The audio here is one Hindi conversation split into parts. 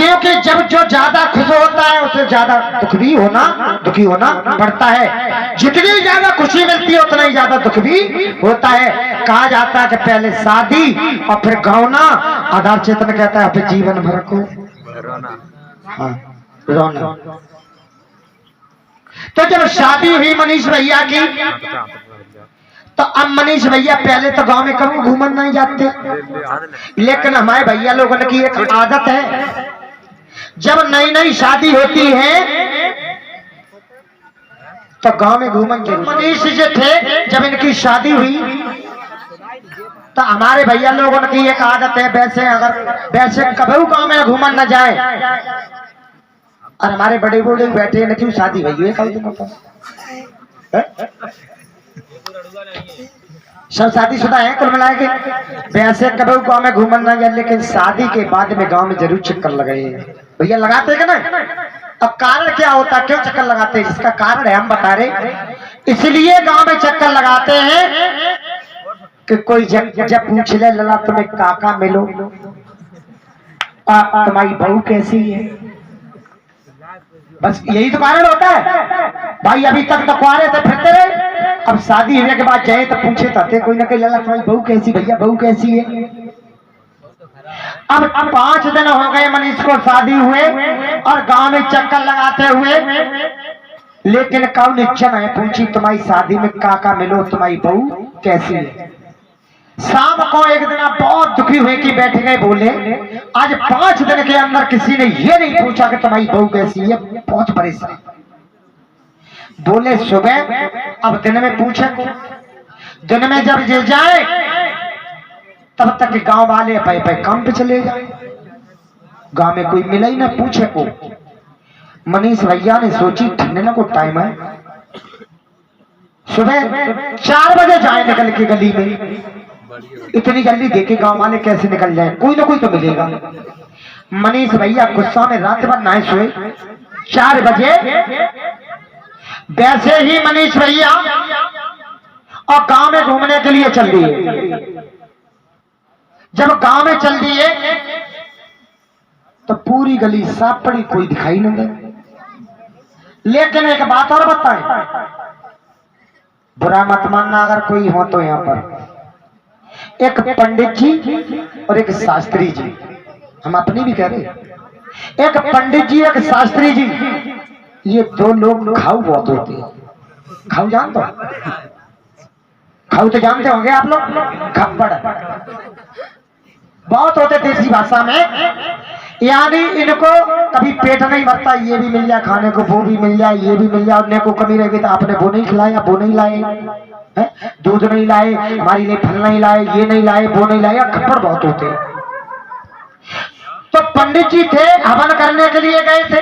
क्योंकि जब जो ज्यादा खुश होता है उसे ज्यादा दुखी होना पड़ता है। जितनी ज्यादा खुशी मिलती है उतना ही ज्यादा दुख भी होता है। कहा जाता है कि पहले शादी और फिर गौना, आधार चेतन कहता है फिर जीवन भर को रोना। तो जब शादी हुई मनीष भैया की, तो अब मनीष भैया पहले तो गांव में कभी घूमन नहीं जाते, लेकिन हमारे भैया लोगों की एक आदत है, जब नई नई शादी होती है तो गांव में घूमन जरूर। मनीष जी थे, जब इनकी शादी हुई तो हमारे भैया लोगों की एक आदत है, वैसे कभी गांव में घूमन न जाए, और हमारे बड़े बूढ़े बैठे न क्यों शादी हुई है कल दिनों पर, सब शादीशुदा है कुल मिला के। वैसे कभी गांव में घूमन ना जाए, लेकिन शादी के बाद में गांव में जरूर चक्कर लगाए भैया, लगाते हैं ना। अब कारण क्या होता, क्यों चक्कर लगाते हैं, इसका कारण है हम बता रहे। इसलिए गांव में चक्कर लगाते हैं कि कोई जब पूछ ले लला तुम्हें काका मिलो, तुम्हारी बहू कैसी है, बस यही तो कारण होता है। भाई अभी तक तो कुआरे थे फिरते रहे, अब शादी होने के बाद जाए तो पूछे तो कोई ना कोई लला तुम्हारी बहू कैसी, भैया बहू कैसी है। अब 5 दिन हो गए मनीष को शादी हुए और गांव में चक्कर लगाते हुए, लेकिन कौन इच्छा है पूछी तुम्हारी शादी में काका मिलो, तुम्हारी बहू कैसी है। शाम को एक दिन बहुत दुखी हुए कि बैठ गए, बोले आज 5 दिन के अंदर किसी ने ये नहीं पूछा कि तुम्हारी बहू कैसी है, बहुत परेशान। बोले सुबह अब दिन में पूछे, दिन में जब ये जाए तब तक गांव वाले पे काम पे चले जाए, गांव में कोई मिला ही ना पूछे को। मनीष भैया ने सोची ठंडे को टाइम है, सुबह 4 बजे जाए निकल के गली में, इतनी जल्दी देखे गांव वाले कैसे निकल जाए, कोई ना कोई तो मिलेगा। मनीष भैया गुस्सा में रात भर नहाए सोए, 4 बजे वैसे ही मनीष भैया और गांव में घूमने के लिए चल दिए। जब गांव में चल दिए तो पूरी गली साफ पड़ी, कोई दिखाई नहीं दे। लेकिन एक बात और बताएं, बुरा मत मानना अगर कोई हो तो, यहाँ पर एक पंडित जी और एक शास्त्री जी, हम अपनी भी कह रहे, एक पंडित जी एक शास्त्री जी, ये 2 लोग खाऊ बहुत होते हैं। खाऊ जानते हो, खाऊ तो जानते होंगे आप लोग, खप्पड़ बहुत होते देसी भाषा में, यानी इनको कभी पेट नहीं भरता, ये भी मिल जाए खाने को, वो भी मिल जाए, ये भी मिल जाए, उन्हें को कमी रहेगी तो आपने वो नहीं खिलाया, वो नहीं लाए, दूध नहीं लाए, हमारी लिए फल नहीं लाए, ये नहीं लाए, वो नहीं लाए, खप्पड़ बहुत होते हैं। तो पंडित जी थे, हवन करने के लिए गए थे,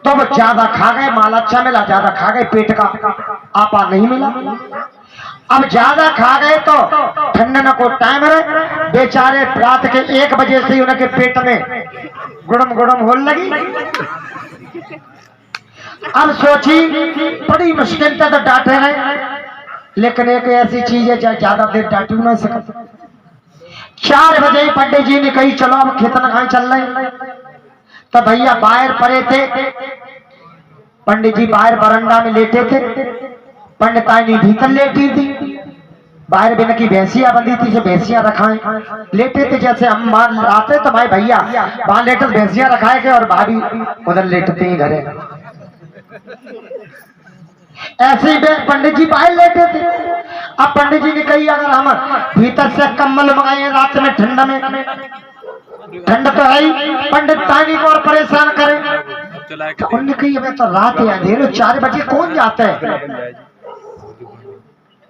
तो वो ज्यादा खा गए, माल अच्छा मिला, ज्यादा खा गए, पेट का आपा नहीं मिला। अब ज्यादा खा गए तो ठंडन को टाइम रहे, बेचारे रात के 1 बजे से उनके पेट में गुड़म गुड़म होने लगी। अब सोची बड़ी मुश्किल से तो डांटे रहे, लेकिन एक ऐसी चीज है जो ज्यादा देर डांट ना सकते। 4 बजे ही पंडित जी ने कही चलो अब खेतन खाए चल रहे, तो भैया बाहर पड़े थे, पंडित जी बाहर बरंडा में लेटे थे, पंडितानी भीतर लेटी थी, बाहर बिन की भैंसिया बंधी थी, जो भैंसिया रखाए लेटे थे, जैसे हम मार आते तो भाई भैया वहां लेटे भैंसिया रखाए के और भाभी उधर लेटते ही घरे, ऐसे ही पंडित जी बाहर लेटे थे। अब पंडित जी ने कही अगर हम भीतर से कम्बल मंगाए रात में ठंड में, ठंड तो है ही, पंडित तानी को और परेशान करे, तो उन्होंने कही हमें तो रात है, अंधेरे 4 बजे कौन जाता है।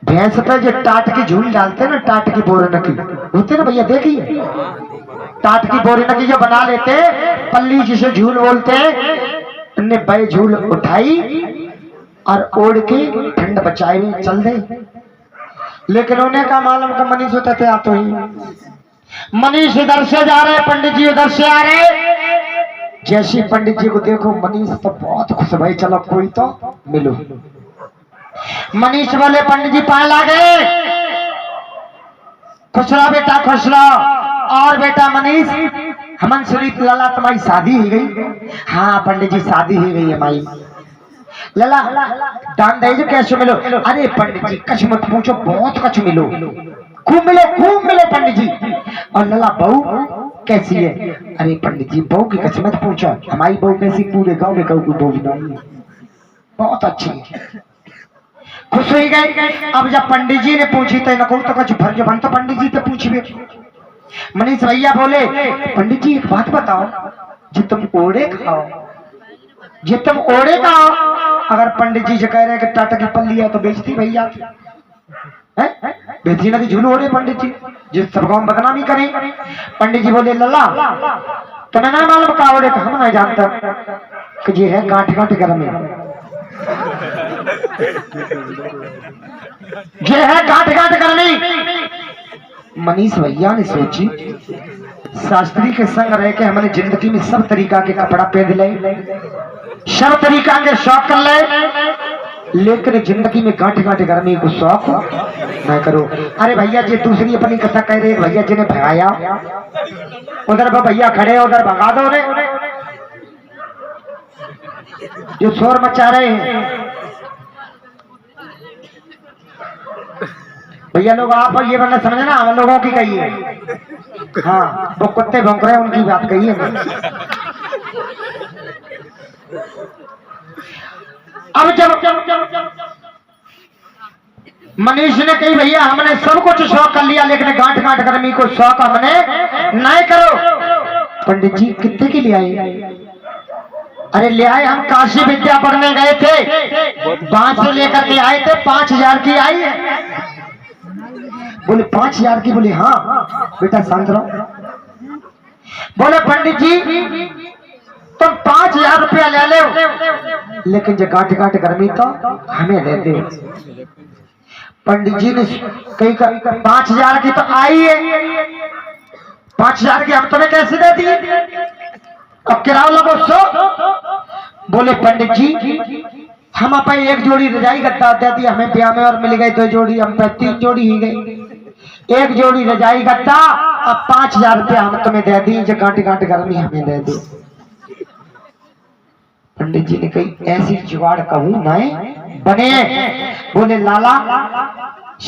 भैंस पे जो टाट की झूल डालते हैं ना, टाट की बोरे नकी होते ना भैया, देखिए टाट की बोरे नकी जो बना लेते हैं, पल्ली जिसे झूल बोलते हैं, उनने बे झूल उठाई और ओढ़ के ठंड बचाई में चल दे। लेकिन उन्हें का मालूम का मनीष होता थे, तो ही मनीष इधर से जा रहे, पंडित जी उधर से आ रहे। जैसे पंडित जी को देखो मनीष तो बहुत खुश, भाई चलो कोई तो मिलो। मनीष वाले पंडित जी पाए ला गए, खुश रहो बेटा खुश रहो, और बेटा मनीष हमन सुनी लला तुम्हारी शादी हो गई। हाँ पंडित जी शादी हो गई है माई। लला दान दे कैसे मिलो? अरे पंडित जी कछ मत पूछो, बहुत कछ मिलो, खूब मिलो पंडित जी। और लला बहू कैसी है? अरे पंडित जी बहू की कछ मत पूछो, हमारी बहू कैसी, पूरे गांव में कहू बहू नहीं है, बहुत अच्छी है। खुश हो गए। अब जब पंडित जी ने पूछी तो कहू तो कुछ फर्ज बन तो पंडित जी तो पूछिए। मनीष भैया बोले पंडित जी एक बात बताओ, जो तुम ओढ़े खाओ, जो तुम ओढ़े खाओ, अगर पंडित जी जो कह रहे हैं कि टाटा की पल्ली है तो बेचती भैया बेचती ना, झूल ओढ़े पंडित जी जिस सब गांव बदनामी करें। पंडित जी बोले लला तुम्हें ना मालूम का ओढ़े का? हम नहीं जानता कि ये है गांठ गांठ गर्मी, ये है गांठ गांठ गर्मी। मनीष भैया ने सोची शास्त्री के संग रह के हमने जिंदगी में सब तरीका के कपड़ा पहन ले, सब तरीका के शौक कर ले, लेकिन जिंदगी में गांठ गांठ गर्मी को शौक न करो। अरे भैया जी दूसरी अपनी कथा कह रहे, भैया जी ने भगाया, उधर भैया खड़े उधर भगा दो रे, जो शोर मचा रहे हैं भैया लोग, आप ये बंदा समझे ना, हम लोगों की कही है। हाँ वो कुत्ते भौंक रहे हैं उनकी बात कही है। अब जब मनीष ने कही भैया हमने सब कुछ शौक कर लिया, लेकिन गांठ गांठ गर्मी को शौक हमने नहीं करो। पंडित जी कितने के लिए आए? अरे ले आए, हम काशी विद्या पढ़ने गए थे, बांस से लेकर के आए थे, 5000 की आई है। बोले 5000 की? बोले हाँ बेटा शांत रहो। बोले पंडित जी तुम 5000 रुपया ले लो, लेकिन जो गांठ गांठ गर्मी तो हमें दे दे। पंडित जी ने कही 5000 की तो आई है, 5000 की हम तुम्हें कैसे दे दिए? अब किराया लगो सो। बोले पंडित जी हम आप एक जोड़ी रजाई गद्दा दे दी हमें ब्याह में, और मिल गए 2 जोड़ी, हम पे 3 जोड़ी ही गई, 1 जोड़ी रजाई गद्दा, अब 5000 रुपया हम तुम्हें दे दी, जो गांठ गांठ गर्मी हमें दे दी। पंडित जी ने कही ऐसी जुगाड़ कहूं नहीं बने। बोले लाला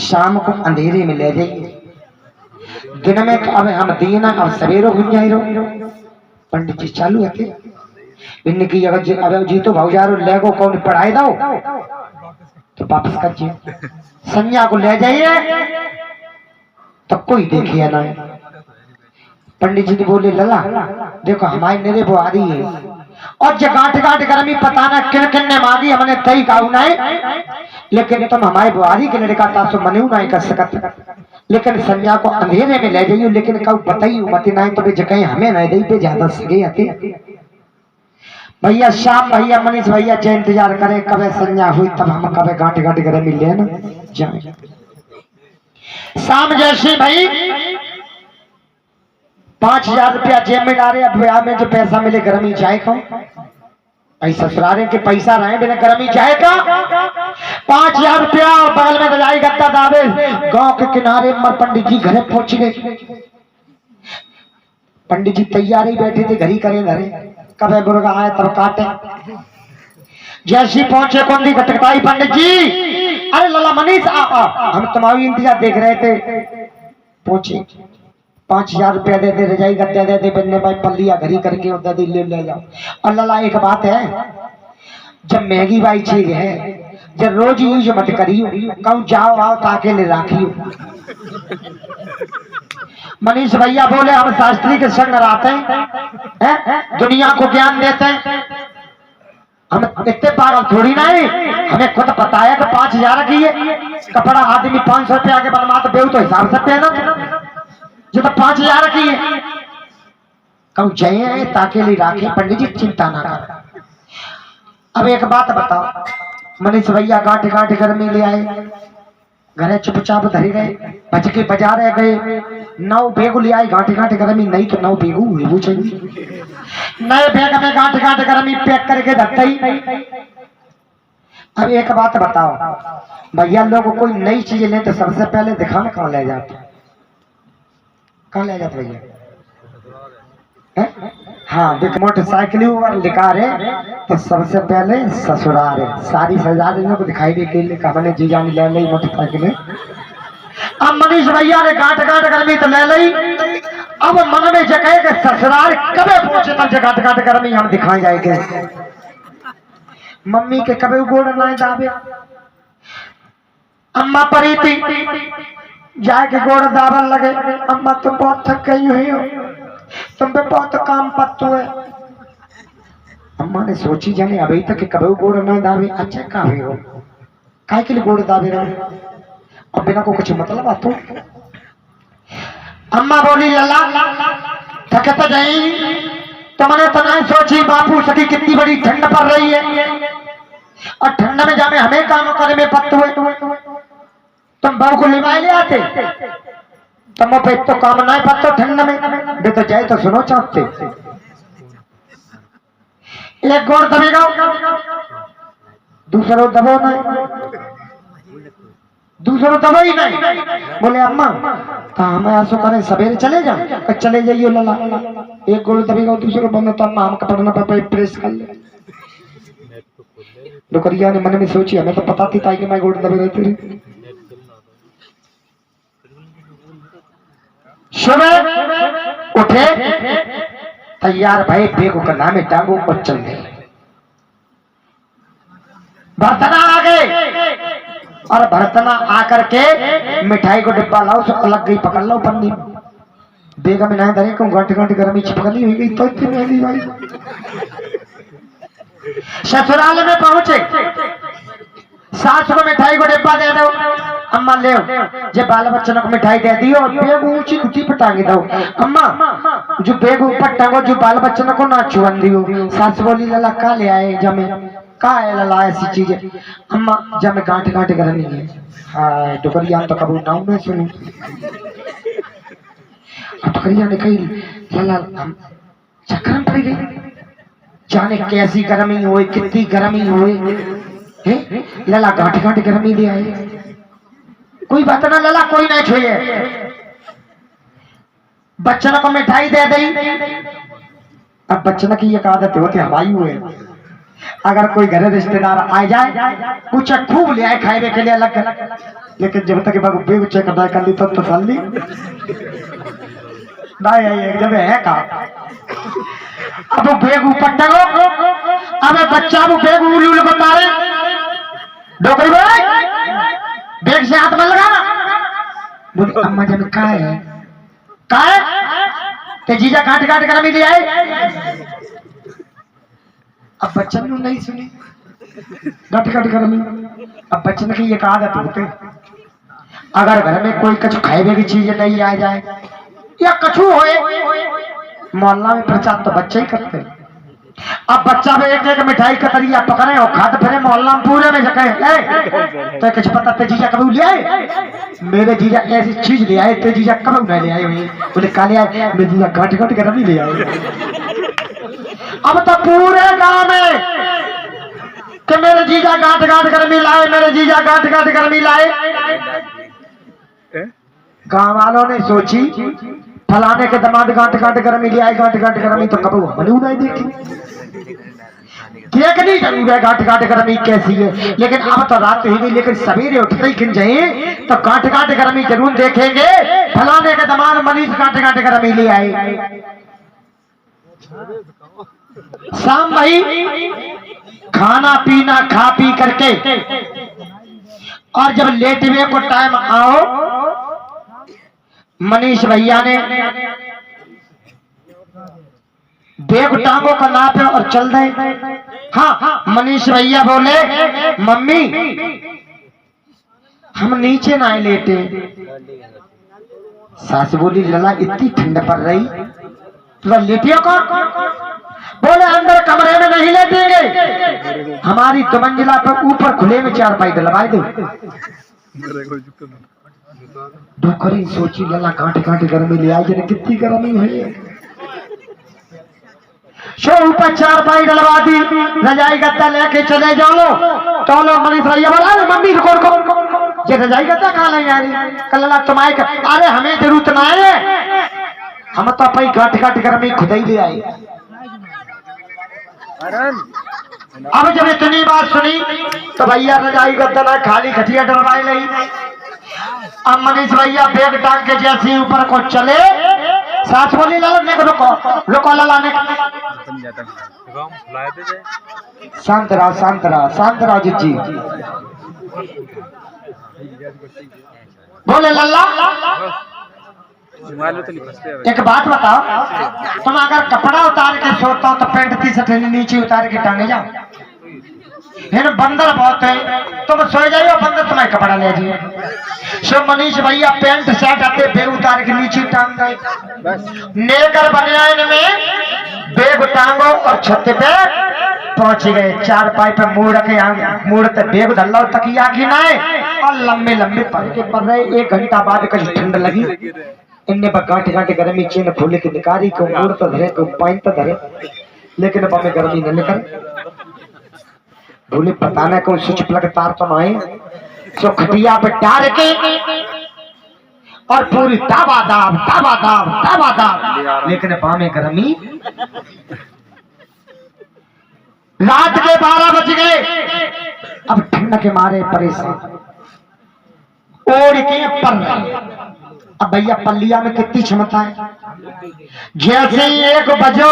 शाम को अंधेरे में ले जाइए, दिन में तो अब हम दीना अब सवेरो घुम जाए रो। पंडित जी चालू है इनने की अगर जी तो भावजारो ले गो कौन पढ़ाई दो तो वापस कर संज्ञा को ले जाइए तो कोई देखिए ना। पंडित जी ने बोले लला देखो हमारी मेरे बुआरी है, और जो गांठ गांठ गर्मी पता ना किन किन ने मांगी, हमने तई काऊ नहीं, लेकिन तुम हमारी बुआरी के लड़का था तो मनु नहीं कर सकत, लेकिन संज्ञा को अंधेरे में ले जाइयो, लेकिन कऊ बताइयो मत नहीं तो जगह हमें नहीं दी पे ज्यादा सगे आते। भैया शाम भैया मनीष भैया जो इंतजार करे कब संज्ञा हुई तब हम कब गांठ गांठ गर्मी ले ना जाए। शाम जैसे भाई 5000 रुपया जेब में डाले, अब ब्याह में जो पैसा मिले गर्मी चाय खाओ, ऐसा ससुरारे के पैसा रहे बिना गर्मी चाय का। 5000 रुपया और बगल में रजाई गद्दा दावे, गांव के किनारे मर पंडित जी घरे पहुंच गए। पंडित जी तैयार ही बैठे थे, घरी करे घरे कब मुर्गा आए तब काटे। जैसी पहुंचे कौंदी खटखटाई, पंडित जी अरे लला मनीष हम तुम्हारी इंतजार देख रहे थे। पहुंचे 5000 रुपया दे दे, रजाई गद्दा दे दे, बन्ने भाई पल्लिया घरी करके उधर ले जाओ। और लला एक बात है, जब महंगी बाई चीज है जब रोज यूज मत करियो, कहूं जाओ आओ ताके ले राखियो। मनीष भैया बोले हम शास्त्री के संग रहते हैं, दुनिया को ज्ञान देते हैं, हम इतने पागल थोड़ी नहीं, हमें खुद पता है कि 5000 की है कपड़ा आदमी 500 रुपया के बनवा तो बेहू तो हिसाब से पहना, जो तो 5000 की है कहूं जय ताके लिए राखे। पंडित जी चिंता ना कर। अब एक बात बताओ, मनीष भैया गांठ गांठ गर्मी ले आए, घरे चुपचाप धरे गए, बच के बाजार गए, 9 बेगू ले आई, गांठ गांठ गर्मी नहीं तो 9 बेगू वो चाहिए, नए बैग में गांठ गांठ गर्मी पैक करके रखते ही। अब एक बात बताओ भैया, लोग कोई नई चीज ले तो सबसे पहले दिखाने कहाँ ले जाते, कहाँ ले जाते भैया? हाँ देख मोटरसाइकिल ऊपर लिखा है तो सबसे पहले ससुराल है सारी सजा देने को दिखाई दे के लिए कहा मैंने जीजा ने ले ली मोटरसाइकिल। अब मनीष भैया ने गांठ गांठ गर्मी तो ले ली। अब मन में जगह के ससुराल कबे पहुंचे तब गांठ गांठ गर्मी हम दिखाए जाएंगे। मम्मी के कबे गोड़ ना दाबे अम्मा परी थी जाके गोड़ दाबन लगे। अम्मा तुम बहुत थक गई हुई हो तुम पे बहुत काम पत्तू है। अम्मा ने सोची जाने अभी तक कबे गोड़ ना दाबे अच्छा का हो काय के लिए गोड़ दाबे रहा अब बिना को कुछ मतलब आ तो। अम्मा बोली लला थके तो नहीं तुमने तो नहीं सोची बापू सकी कितनी बड़ी ठंड पड़ रही है और ठंड में जामे हमें काम करे में पत्तू है तुम बहू को लिवाए ले आते तुम पे तो काम नहीं पत्तो ठंड में बे तो जाए तो सुनो चाहते एक गोड़ दबेगा दूसरा दबो नहीं दूसरा दबो ही नहीं। बोले अम्मा तो हमें ऐसा करें सवेरे चले जाओ चले जाइए लला एक गोड़ दबेगा दूसरा बंद तो अम्मा हम पढ़ना पे प्रेस कर ले। डुकरिया ने मन में सोची हमें तो पता थी ताई कि मैं गोड़ दबे रहती रही। सुबह उठे तैयार भाई बेगू का नाम है टांगो और चल गए। बर्तना आ गए और बर्तना आकर के मिठाई को डिब्बा लाओ सब अलग गई पकड़ लो पन्नी बेगा में ना धरे को घंटे घंटे गर्मी चिपकली हुई गई तो इतनी महंगी भाई। ससुराल में पहुंचे सास को मिठाई को डिब्बा दे दो अम्मा ले जे बाल बच्चों को मिठाई दे दियो बेग ऊंची ऊंची पर टांग दो अम्मा जो बेग ऊपर टांगो जो बाल बच्चों को ना छुअन दियो। सास बोली लला का ले आए जमे का है लला ऐसी चीज अम्मा जमे गांठ गांठ करनी है। हां डुकरिया तो कबू नाम में सुनी डुकरिया ने कही लला चक्कर पड़ गई जाने कैसी गर्मी होए कितनी गर्मी होए लला गांठ गांठ गर्मी ले आए। कोई बात ना लला कोई नहीं छुए बच्चन को मिठाई दे दी। अब बच्चन की एक आदत होती हवाई हुए अगर कोई घर रिश्तेदार आ जाए कुछ खूब ले आए खाने के लिए अलग लेकिन जब तक बेग चेक कर ली तब तो फल ली जब है का अब बेग ऊपर टंगो अब बच्चा वो बेग उलूल को मारे डोकरी भाई बेग से हाथ मत लगा। बोली अम्मा जब का है ते जीजा काट काट कर मिल आए। अब बच्चन नहीं सुनी गट गट कर अब बच्चन की एक आदत होती अगर घर में कोई कछु खाए की चीज नहीं आ जाए या कछु होए मोहल्ला में प्रचार तो बच्चे ही करते। अब बच्चा में एक एक मिठाई का तरिया पकड़े और खाते फिरे मोहल्ला में पूरे में जगह तो कुछ पता ते जीजा कभी ले आए मेरे जीजा ऐसी चीज ले आए ते जीजा कब नहीं ले आए बोले काले आए मेरे जीजा घट घट कर नहीं ले आए। अब तो पूरे गांव में कि मेरे जीजा गांठ गांठ कर मिलाए मेरे जीजा गांठ गांठ कर मिलाए। गांव वालों ने सोची फलाने के दामाद गांठ गांठ गर्मी ले आए गांठ गांठ गर्मी तो कब हमने नहीं देखी देखनी जरूर है गांठ गांठ गर्मी कैसी है। लेकिन अब तो रात ही नहीं लेकिन सवेरे उठते ही खिन जाए तो गांठ गांठ गर्मी जरूर देखेंगे फलाने के दामाद मनीष गांठ गांठ गर्मी ले आए। शाम भाई खाना पीना खा पी करके और जब लेटने को टाइम आओ मनीष भैया ने बेग टांगों का नापे और चल गए। हाँ मनीष भैया बोले मम्मी हम नीचे ना लेटे। सास बोली लला इतनी ठंड पड़ रही तो लेटियो कौन? बोले अंदर कमरे में नहीं लेटेंगे हमारी 2 मंजिला पर ऊपर खुले में 4 पाई डलवाए दो। डोकरी सोची लला गांठ गांठ गर्मी ले आई जने कितनी गर्मी है शो ऊपर 4 पाई डलवा दी रजाई गद्दा लेके चले जाओ तो लो मनीष भैया बोला मम्मी को ये रजाई गद्दा कहाँ ले जा रही कल लला तुम्हारे अरे हमें जरूरत ना है हम तो अपनी काट काट कर में खुद ही ले आए। अब जब इतनी बात सुनी तो भैया रजाई गद्दा खाली खटिया डरवाई नहीं। अब मनीष भैया बैग टांग के जैसे ऊपर को चले, साथ बोली लाने को रुको रुको लाने शांत रहा शांत रहा शांत रहा जी। बोले लल्ला एक बात बताओ, तुम अगर कपड़ा उतार के सोता हो तो पैंट टी शर्ट नीचे उतार के टांगे जाओ। बंदर बहुत है, तुम सो जाइए बंदर तुम्हारे कपड़ा ले जाइए। सो मनीष भैया पैंट शर्ट आते बैग उतार के नीचे टांग गए। नेकर बनियान में बैग टांगो और छत पे पहुंच गए। चार पाई पे मुड़ते बैग धल्ला तकिया की नाए और लंबे लंबे पलके पड़ रहे। 1 घंटा बाद कहीं ठंड लगी, इनने गांठ गांठ गर्मी चेन खोले के निकारी को मुड़ तो धरे को पाइन तो धरे, लेकिन अब हमें गर्मी न निकल। बोले पता ना कौन स्विच प्लग तार तो आए, सो खटिया पे डाल के और पूरी दाबादाब दाबादाब दाबादाब, लेकिन बामे गर्मी। रात के 12 बज गए। अब ठंड के मारे परेशान ओढ़ के पड़ रहे। अब भैया पल्लिया में कितनी क्षमता है, जैसे ही 1 बजो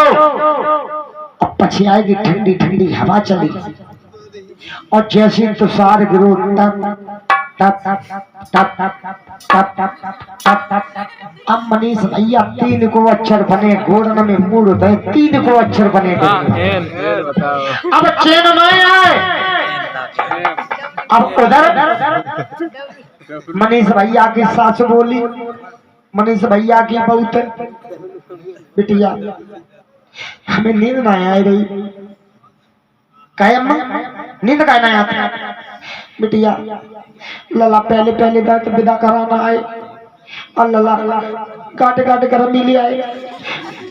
अब पछी आएगी ठंडी ठंडी हवा चली और जैसे तुषार गिरो अब मनीष भैया 3 को अक्षर बने घोड़न में मुड़ गए, 3 को अक्षर बने। अब चैन नहीं आए। अब उधर मनीष भैया की सास बोली, मनीष भैया की बहुत बिटिया हमें नींद ना आ रही। कहे अम्मा नींद का ना आता बिटिया, लला पहले पहले दांत विदा कराना आए और लला काट काट गर्मी ले आए।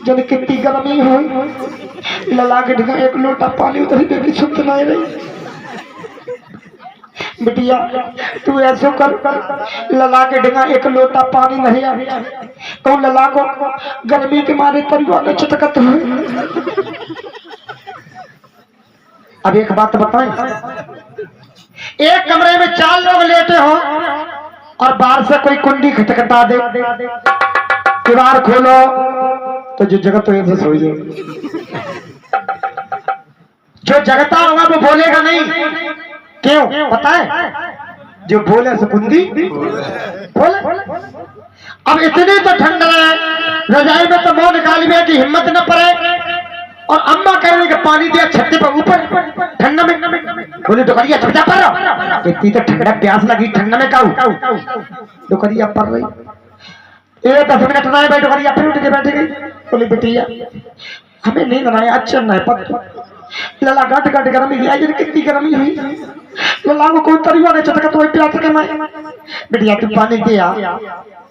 जब कितनी गर्मी हो लला के ढका 1 लोटा पानी उधर बेबी सुत ना रही। बिटिया तू ऐसा कर लला के ढका 1 लोटा पानी नहीं आ तो लला को गर्मी के मारे परिवार में चटकत हो। अब एक बात बताएं, एक कमरे में 4 लोग लेटे हो और बाहर से कोई कुंडी खटखटा दे, दीवार खोलो तो जो जगत हो सो जाए। जो जगता होगा वो बोलेगा नहीं, क्यों पता है? जो बोले सो कुंडी बोले। अब इतनी तो ठंड है, रजाई में तो मुंह निकाल में की हिम्मत न पड़े और अम्मा कह रही कि पानी दिया छत्ते पर ऊपर ठंड में। बोले डोकरिया छुटा पर रहो, इतनी तो ठंडा प्यास लगी ठंड में काऊ डोकरिया पड़ रही। 10 मिनट ना भाई डोकरिया फिर उठ के बैठ गई। बोले बेटिया हमें नींद ना आया, अच्छा ना पक लला गाट गाट गर्मी गया, कितनी गर्मी हुई। लला को कोई तरीका नहीं चटका तो प्यास के मैं बेटिया तू पानी दे आ।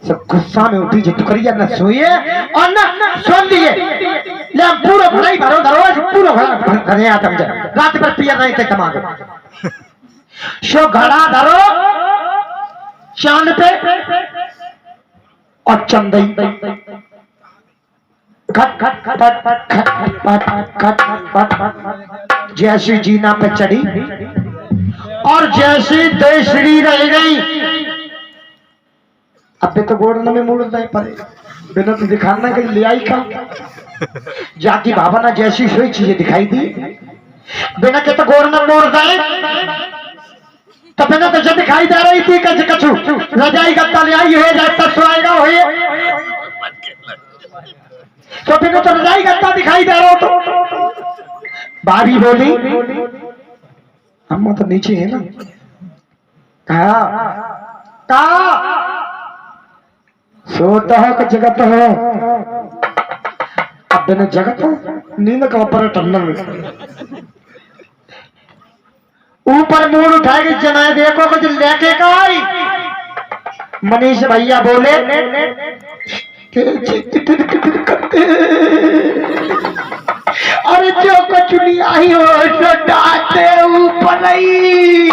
सब गुस्सा में उठी जो टुकरिया न सोए और न सोन दिए। ले पूरा भराई भरो दरवाज पूरा भरे आ समझ रात भर पिया नहीं थे तमाम शो घड़ा धरो चांद पे और चंदई खट खट खट खट खट खट जैसी जीना पे चढ़ी और जैसी देशड़ी रह गई। अब तो गोड़न में मुड़ नहीं पड़े, बिना तो दिखाना कहीं ले आई का जाती भावना जैसी सोई चीजें दिखाई दी। बिना के तो गोड़न मोड़ गए तो बिना तो जो दिखाई दे रही थी कच कछु रजाई गत्ता ले आई है जाता सुनाएगा हुए तो बिना तो रजाई गत्ता दिखाई दे रहा हो तो भाभी बोली अम्मा तो नीचे है ना। कहा सोता है कि जगत है। अब बिना जगत नींद का ऊपर टंडन में ऊपर मुंह उठाएगी जनाए देखो कुछ लेके का आई। मनीष भैया बोले अरे जो कुछ नहीं आई हो तो डांटे ऊपर नहीं।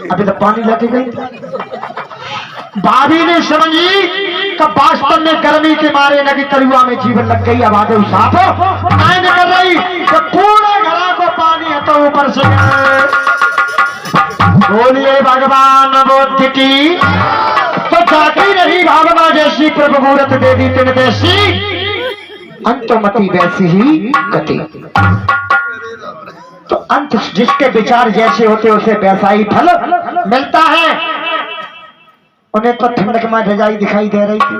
अभी तो पानी लेके गई। भाभी ने समझी तब वास्तव में गर्मी के मारे नगी तरुआ में जीवन लग गई। अब आगे साफ आयन कर रही तो पूरे घरा को पानी है तो ऊपर से बोलिए भगवान बुद्ध की। तो जाती रही भावना जैसी प्रभु मूर्त देवी तिन वैसी अंतमति वैसी ही गति। तो अंत जिसके विचार जैसे होते उसे वैसा ही फल मिलता है। उन्हें तो ठंडक में रजाई दिखाई दे रही थी,